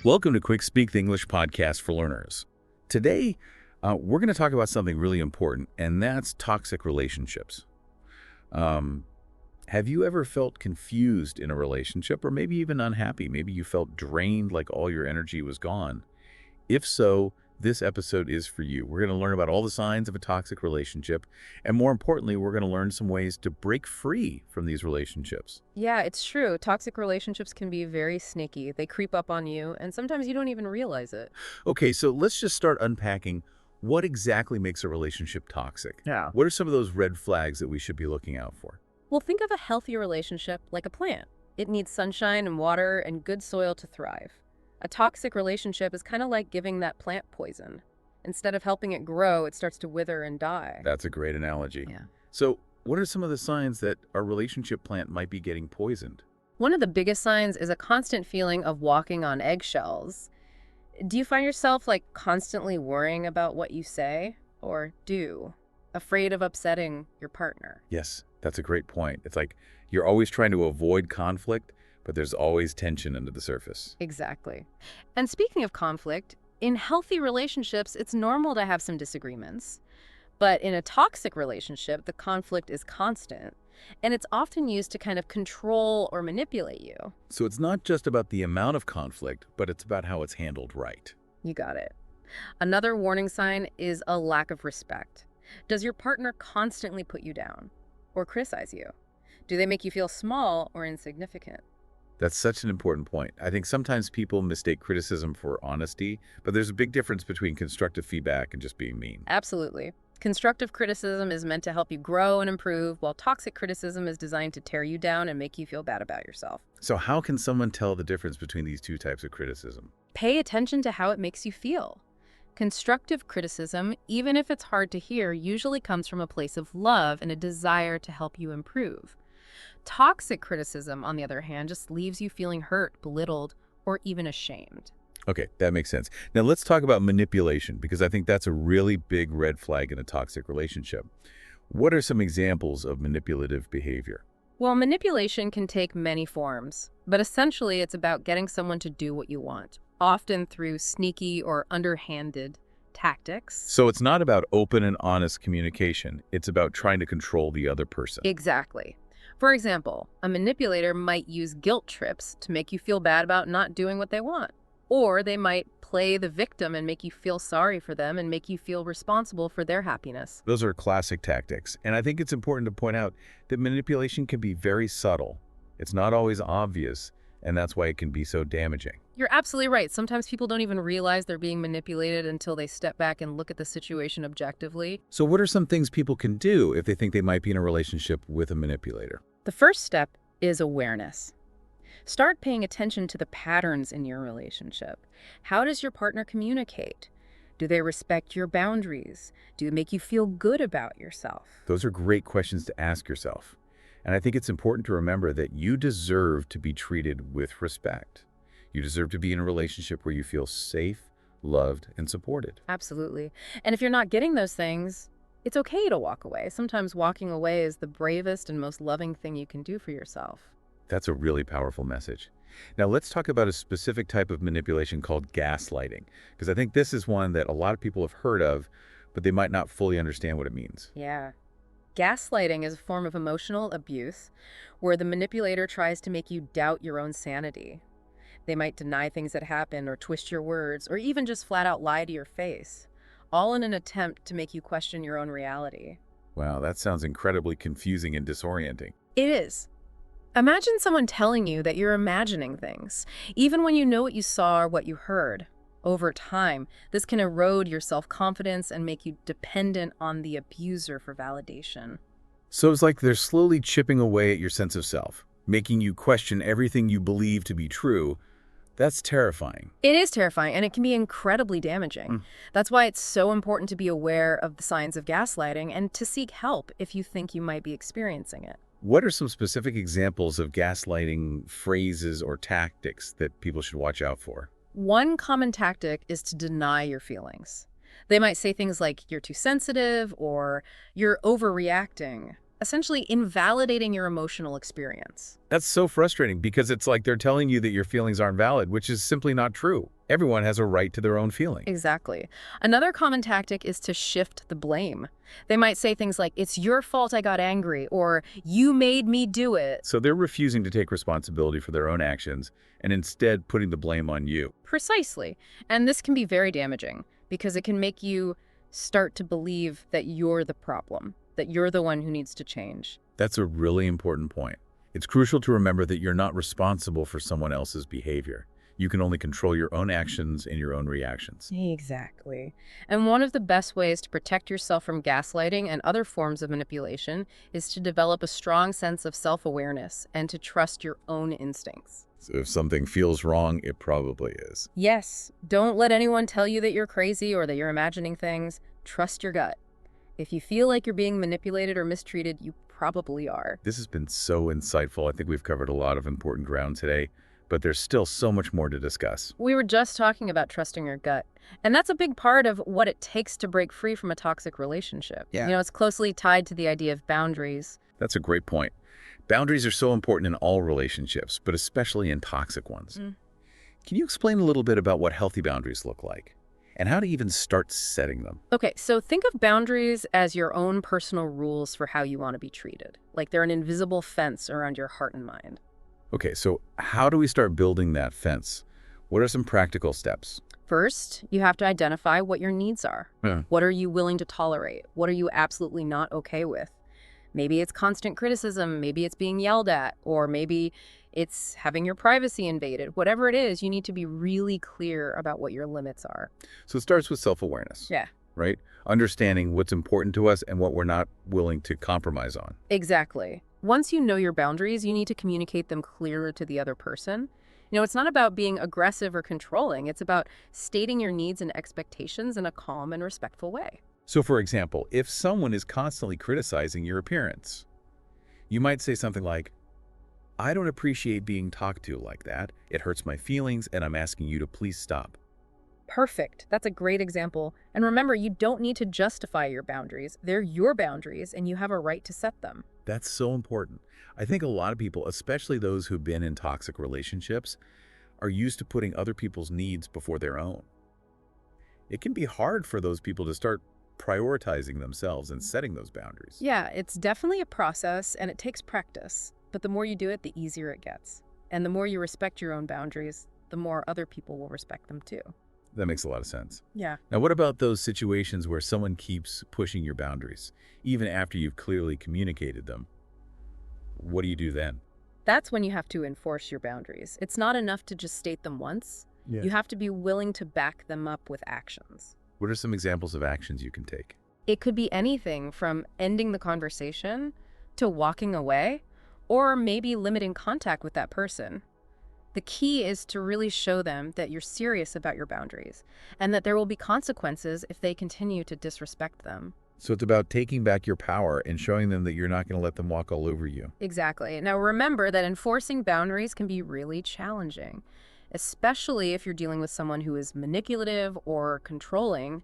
Welcome to QuickSpeak, the English podcast for learners. Today, we're going to talk about something really important, and that's toxic relationships. Have you ever felt confused in a relationship, or maybe even unhappy? Maybe you felt drained, like all your energy was gone. If so, this episode is for you. We're going to learn about all the signs of a toxic relationship, and more importantly, we're going to learn some ways to break free from these relationships. Yeah, it's true. Toxic relationships can be very sneaky. They creep up on you, and sometimes you don't even realize it. Okay, so let's just start unpacking what exactly makes a relationship toxic. Yeah. What are some of those red flags that we should be looking out for? Well, think of a healthy relationship like a plant. It needs sunshine and water and good soil to thrive. A toxic relationship is kind of like giving that plant poison. Instead of helping it grow, it starts to wither and die. That's a great analogy. Yeah. So what are some of the signs that our relationship plant might be getting poisoned? One of the biggest signs is a constant feeling of walking on eggshells. Do you find yourself constantly worrying about what you say or do, afraid of upsetting your partner? Yes, that's a great point. It's like you're always trying to avoid conflict, but there's always tension under the surface. Exactly. And speaking of conflict, in healthy relationships, it's normal to have some disagreements. But in a toxic relationship, the conflict is constant, and it's often used to kind of control or manipulate you. So it's not just about the amount of conflict, but it's about how it's handled right. You got it. Another warning sign is a lack of respect. Does your partner constantly put you down or criticize you? Do they make you feel small or insignificant? That's such an important point. I think sometimes people mistake criticism for honesty, but there's a big difference between constructive feedback and just being mean. Absolutely. Constructive criticism is meant to help you grow and improve, while toxic criticism is designed to tear you down and make you feel bad about yourself. So how can someone tell the difference between these two types of criticism? Pay attention to how it makes you feel. Constructive criticism, even if it's hard to hear, usually comes from a place of love and a desire to help you improve. Toxic criticism, on the other hand, just leaves you feeling hurt, belittled, or even ashamed. Okay, that makes sense. Now let's talk about manipulation, because I think that's a really big red flag in a toxic relationship. What are some examples of manipulative behavior? Well, manipulation can take many forms, but essentially it's about getting someone to do what you want, often through sneaky or underhanded tactics. So it's not about open and honest communication. It's about trying to control the other person. Exactly. For example, a manipulator might use guilt trips to make you feel bad about not doing what they want. Or they might play the victim and make you feel sorry for them and make you feel responsible for their happiness. Those are classic tactics. And I think it's important to point out that manipulation can be very subtle. It's not always obvious, and that's why it can be so damaging. You're absolutely right. Sometimes people don't even realize they're being manipulated until they step back and look at the situation objectively. So what are some things people can do if they think they might be in a relationship with a manipulator? The first step is awareness. Start paying attention to the patterns in your relationship. How does your partner communicate? Do they respect your boundaries? Do they make you feel good about yourself? Those are great questions to ask yourself. And I think it's important to remember that you deserve to be treated with respect. You deserve to be in a relationship where you feel safe, loved, and supported. Absolutely. And if you're not getting those things, it's okay to walk away. Sometimes walking away is the bravest and most loving thing you can do for yourself. That's a really powerful message. Now let's talk about a specific type of manipulation called gaslighting, because I think this is one that a lot of people have heard of, but they might not fully understand what it means. Yeah. Gaslighting is a form of emotional abuse where the manipulator tries to make you doubt your own sanity. They might deny things that happen or twist your words or even just flat out lie to your face, all in an attempt to make you question your own reality. Wow, that sounds incredibly confusing and disorienting. It is. Imagine someone telling you that you're imagining things, even when you know what you saw or what you heard. Over time, this can erode your self-confidence and make you dependent on the abuser for validation. So it's like they're slowly chipping away at your sense of self, making you question everything you believe to be true. That's terrifying. It is terrifying, and it can be incredibly damaging. That's why it's so important to be aware of the signs of gaslighting and to seek help if you think you might be experiencing it. What are some specific examples of gaslighting phrases or tactics that people should watch out for? One common tactic is to deny your feelings. They might say things like, you're too sensitive, or you're overreacting, essentially invalidating your emotional experience. That's so frustrating because it's like they're telling you that your feelings aren't valid, which is simply not true. Everyone has a right to their own feeling. Exactly. Another common tactic is to shift the blame. They might say things like, "It's your fault I got angry," or "You made me do it." So they're refusing to take responsibility for their own actions and instead putting the blame on you. Precisely. And this can be very damaging because it can make you start to believe that you're the problem, that you're the one who needs to change. That's a really important point. It's crucial to remember that you're not responsible for someone else's behavior. You can only control your own actions and your own reactions. Exactly. And one of the best ways to protect yourself from gaslighting and other forms of manipulation is to develop a strong sense of self-awareness and to trust your own instincts. So if something feels wrong, it probably is. Yes, don't let anyone tell you that you're crazy or that you're imagining things. Trust your gut. If you feel like you're being manipulated or mistreated, you probably are. This has been so insightful. I think we've covered a lot of important ground today, but there's still so much more to discuss. We were just talking about trusting your gut. And that's a big part of what it takes to break free from a toxic relationship. Yeah. It's closely tied to the idea of boundaries. That's a great point. Boundaries are so important in all relationships, but especially in toxic ones. Can you explain a little bit about what healthy boundaries look like and how to even start setting them? Okay, so think of boundaries as your own personal rules for how you want to be treated. Like they're an invisible fence around your heart and mind. Okay, so how do we start building that fence? What are some practical steps? First, you have to identify what your needs are. Yeah. What are you willing to tolerate? What are you absolutely not okay with? Maybe it's constant criticism, maybe it's being yelled at, or maybe it's having your privacy invaded. Whatever it is, you need to be really clear about what your limits are. So it starts with self-awareness, Yeah, right? Understanding what's important to us and what we're not willing to compromise on. exactly. Once you know your boundaries, you need to communicate them clearer to the other person. It's not about being aggressive or controlling. It's about stating your needs and expectations in a calm and respectful way. So for example, if someone is constantly criticizing your appearance, you might say something like, "I don't appreciate being talked to like that. It hurts my feelings and I'm asking you to please stop." Perfect. That's a great example. And remember, you don't need to justify your boundaries. They're your boundaries, and you have a right to set them. That's so important. I think a lot of people, especially those who've been in toxic relationships, are used to putting other people's needs before their own. It can be hard for those people to start prioritizing themselves and setting those boundaries. Yeah, it's definitely a process, and it takes practice. But the more you do it, the easier it gets. And the more you respect your own boundaries, the more other people will respect them too. That makes a lot of sense. Yeah. Now, what about those situations where someone keeps pushing your boundaries, even after you've clearly communicated them? What do you do then? That's when you have to enforce your boundaries. It's not enough to just state them once. Yeah. You have to be willing to back them up with actions. What are some examples of actions you can take? It could be anything from ending the conversation to walking away, or maybe limiting contact with that person. The key is to really show them that you're serious about your boundaries and that there will be consequences if they continue to disrespect them. So it's about taking back your power and showing them that you're not going to let them walk all over you. Exactly. Now remember that enforcing boundaries can be really challenging, especially if you're dealing with someone who is manipulative or controlling,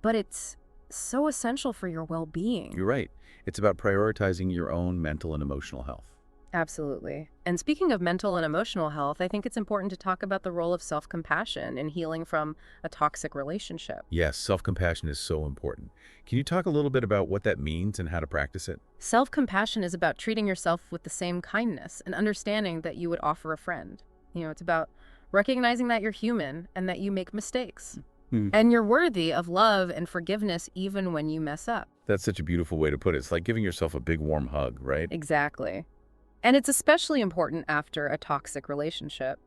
but it's so essential for your well-being. You're right. It's about prioritizing your own mental and emotional health. Absolutely. And speaking of mental and emotional health, I think it's important to talk about the role of self-compassion in healing from a toxic relationship. Yes, self-compassion is so important. Can you talk a little bit about what that means and how to practice it? Self-compassion is about treating yourself with the same kindness and understanding that you would offer a friend. It's about recognizing that you're human and that you make mistakes. And you're worthy of love and forgiveness even when you mess up. That's such a beautiful way to put it. It's like giving yourself a big warm hug, right? Exactly. And it's especially important after a toxic relationship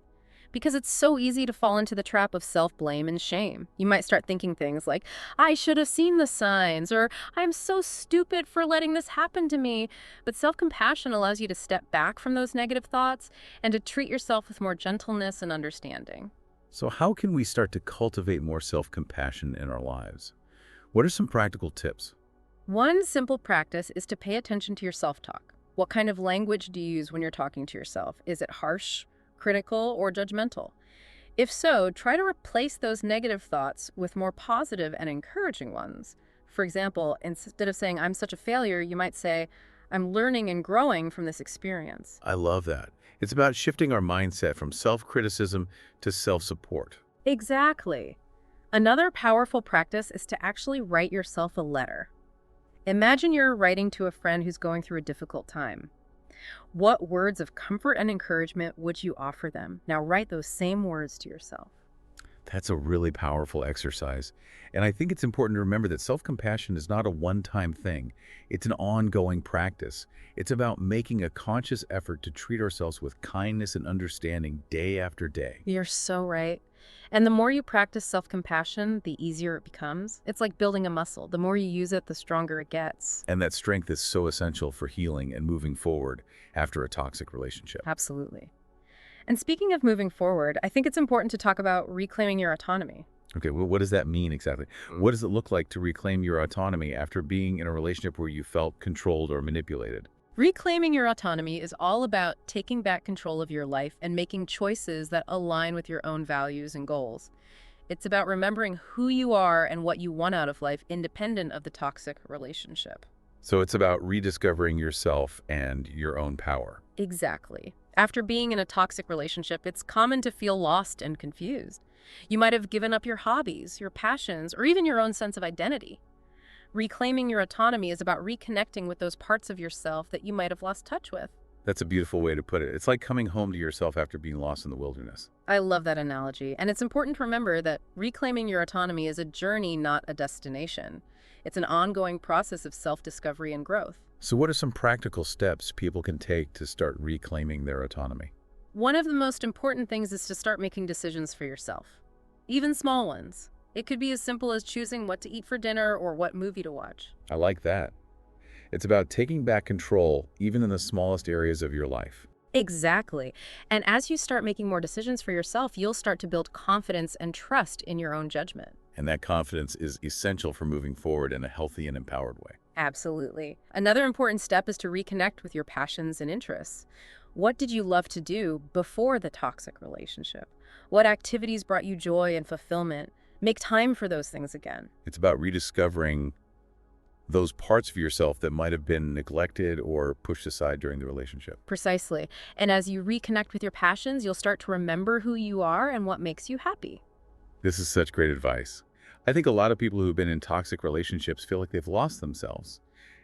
because it's so easy to fall into the trap of self-blame and shame. You might start thinking things like, "I should have seen the signs," or "I'm so stupid for letting this happen to me." But self-compassion allows you to step back from those negative thoughts and to treat yourself with more gentleness and understanding. So how can we start to cultivate more self-compassion in our lives? What are some practical tips? One simple practice is to pay attention to your self-talk. What kind of language do you use when you're talking to yourself? Is it harsh, critical, or judgmental? If so, try to replace those negative thoughts with more positive and encouraging ones. For example, instead of saying, "I'm such a failure," you might say, "I'm learning and growing from this experience." I love that. It's about shifting our mindset from self-criticism to self-support. Exactly. Another powerful practice is to actually write yourself a letter. Imagine you're writing to a friend who's going through a difficult time. What words of comfort and encouragement would you offer them? Now write those same words to yourself. That's a really powerful exercise. And I think it's important to remember that self-compassion is not a one-time thing. It's an ongoing practice. It's about making a conscious effort to treat ourselves with kindness and understanding day after day. You're so right. And the more you practice self-compassion, the easier it becomes. It's like building a muscle. The more you use it, the stronger it gets. And that strength is so essential for healing and moving forward after a toxic relationship. Absolutely. And speaking of moving forward, I think it's important to talk about reclaiming your autonomy. Okay, well, what does that mean exactly? What does it look like to reclaim your autonomy after being in a relationship where you felt controlled or manipulated? Reclaiming your autonomy is all about taking back control of your life and making choices that align with your own values and goals. It's about remembering who you are and what you want out of life independent of the toxic relationship. So it's about rediscovering yourself and your own power. Exactly. After being in a toxic relationship, it's common to feel lost and confused. You might have given up your hobbies, your passions, or even your own sense of identity. Reclaiming your autonomy is about reconnecting with those parts of yourself that you might have lost touch with. That's a beautiful way to put it. It's like coming home to yourself after being lost in the wilderness. I love that analogy, and it's important to remember that reclaiming your autonomy is a journey, not a destination. It's an ongoing process of self-discovery and growth. So what are some practical steps people can take to start reclaiming their autonomy? One of the most important things is to start making decisions for yourself, even small ones. It could be as simple as choosing what to eat for dinner or what movie to watch. I like that. It's about taking back control, even in the smallest areas of your life. Exactly. And as you start making more decisions for yourself, you'll start to build confidence and trust in your own judgment. And that confidence is essential for moving forward in a healthy and empowered way. Absolutely. Another important step is to reconnect with your passions and interests. What did you love to do before the toxic relationship? What activities brought you joy and fulfillment? Make time for those things again. It's about rediscovering those parts of yourself that might have been neglected or pushed aside during the relationship. Precisely. And as you reconnect with your passions, you'll start to remember who you are and what makes you happy. This is such great advice. I think a lot of people who've been in toxic relationships feel like they've lost themselves.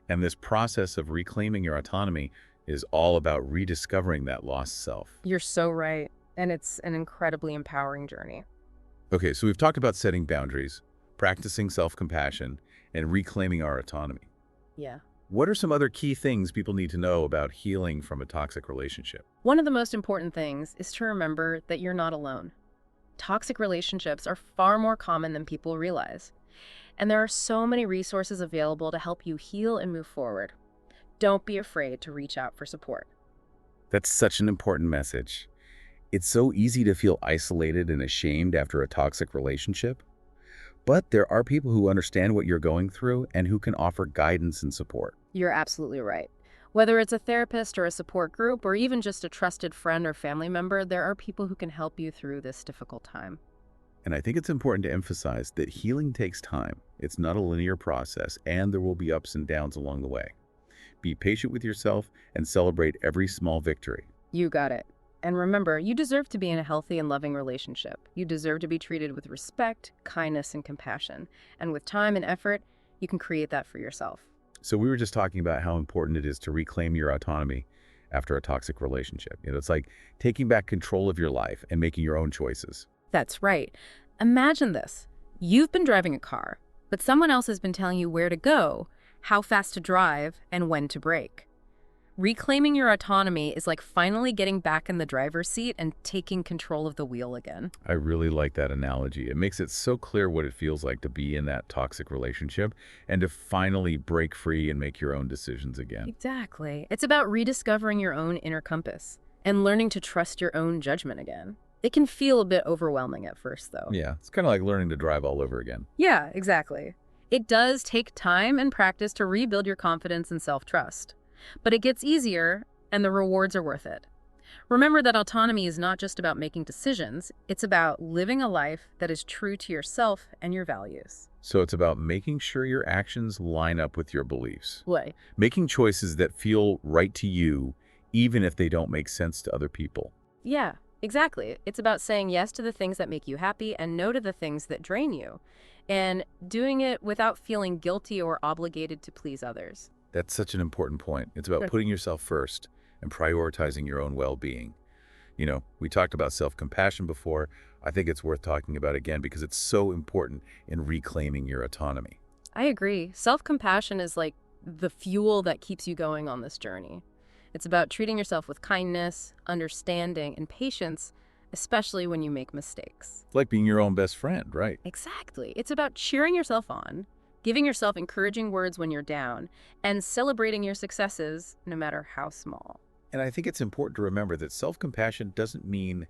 And this process of reclaiming your autonomy is all about rediscovering that lost self. You're so right. And it's an incredibly empowering journey. Okay, so we've talked about setting boundaries, practicing self-compassion, and reclaiming our autonomy. Yeah. What are some other key things people need to know about healing from a toxic relationship? One of the most important things is to remember that you're not alone. Toxic relationships are far more common than people realize. And there are so many resources available to help you heal and move forward. Don't be afraid to reach out for support. That's such an important message. It's so easy to feel isolated and ashamed after a toxic relationship. But there are people who understand what you're going through and who can offer guidance and support. You're absolutely right. Whether it's a therapist or a support group or even just a trusted friend or family member, there are people who can help you through this difficult time. And I think it's important to emphasize that healing takes time. It's not a linear process, and there will be ups and downs along the way. Be patient with yourself and celebrate every small victory. You got it. And remember, you deserve to be in a healthy and loving relationship. You deserve to be treated with respect, kindness, and compassion. And with time and effort, you can create that for yourself. So we were just talking about how important it is to reclaim your autonomy after a toxic relationship. It's like taking back control of your life and making your own choices. That's right. Imagine this. You've been driving a car, but someone else has been telling you where to go, how fast to drive, and when to brake. Reclaiming your autonomy is like finally getting back in the driver's seat and taking control of the wheel again. I really like that analogy. It makes it so clear what it feels like to be in that toxic relationship and to finally break free and make your own decisions again. Exactly. It's about rediscovering your own inner compass and learning to trust your own judgment again. It can feel a bit overwhelming at first, though. Yeah, it's kind of like learning to drive all over again. Yeah, exactly. It does take time and practice to rebuild your confidence and self-trust. But it gets easier, and the rewards are worth it. Remember that autonomy is not just about making decisions, it's about living a life that is true to yourself and your values. So it's about making sure your actions line up with your beliefs. What? Making choices that feel right to you, even if they don't make sense to other people. Yeah, Exactly. It's about saying yes to the things that make you happy and no to the things that drain you, and doing it without feeling guilty or obligated to please others. That's such an important point. It's about Sure. putting yourself first and prioritizing your own well-being. We talked about self-compassion before. I think it's worth talking about again because it's so important in reclaiming your autonomy. I agree. Self compassion is like the fuel that keeps you going on this journey. It's about treating yourself with kindness, understanding, and patience, especially when you make mistakes. It's like being your own best friend, right? Exactly. It's about cheering yourself on, giving yourself encouraging words when you're down, and celebrating your successes, no matter how small. And I think it's important to remember that self-compassion doesn't mean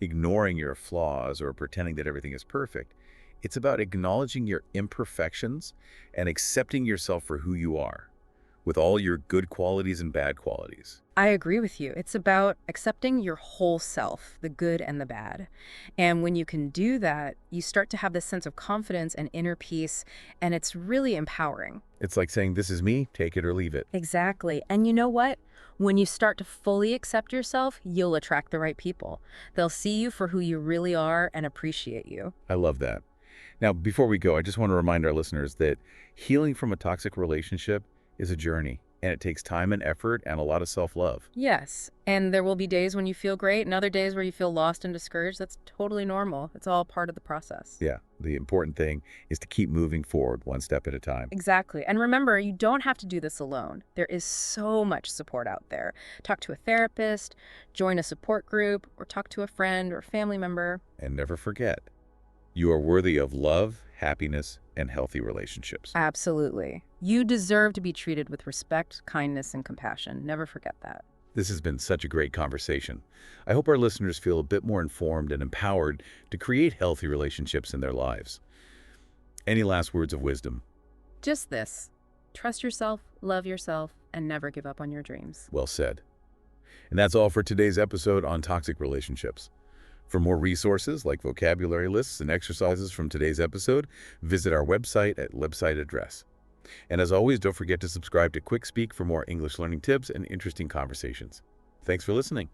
ignoring your flaws or pretending that everything is perfect. It's about acknowledging your imperfections and accepting yourself for who you are, with all your good qualities and bad qualities. I agree with you. It's about accepting your whole self, the good and the bad. And when you can do that, you start to have this sense of confidence and inner peace, and it's really empowering. It's like saying, this is me, take it or leave it. Exactly. And you know what? When you start to fully accept yourself, you'll attract the right people. They'll see you for who you really are and appreciate you. I love that. Now, before we go, I just want to remind our listeners that healing from a toxic relationship is a journey, and it takes time and effort and a lot of self-love. Yes. And there will be days when you feel great and other days where you feel lost and discouraged. That's totally normal. It's all part of the process. Yeah, the important thing is to keep moving forward one step at a time. Exactly. And remember, you don't have to do this alone. There is so much support out there. Talk to a therapist, join a support group, or talk to a friend or family member. And never forget, you are worthy of love, happiness, and healthy relationships. Absolutely. You deserve to be treated with respect, kindness, and compassion. Never forget that. This has been such a great conversation. I hope our listeners feel a bit more informed and empowered to create healthy relationships in their lives. Any last words of wisdom? Just this. Trust yourself, love yourself, and never give up on your dreams. Well said. And that's all for today's episode on toxic relationships. For more resources like vocabulary lists and exercises from today's episode, visit our website at website address. And as always, don't forget to subscribe to QuickSpeak for more English learning tips and interesting conversations. Thanks for listening.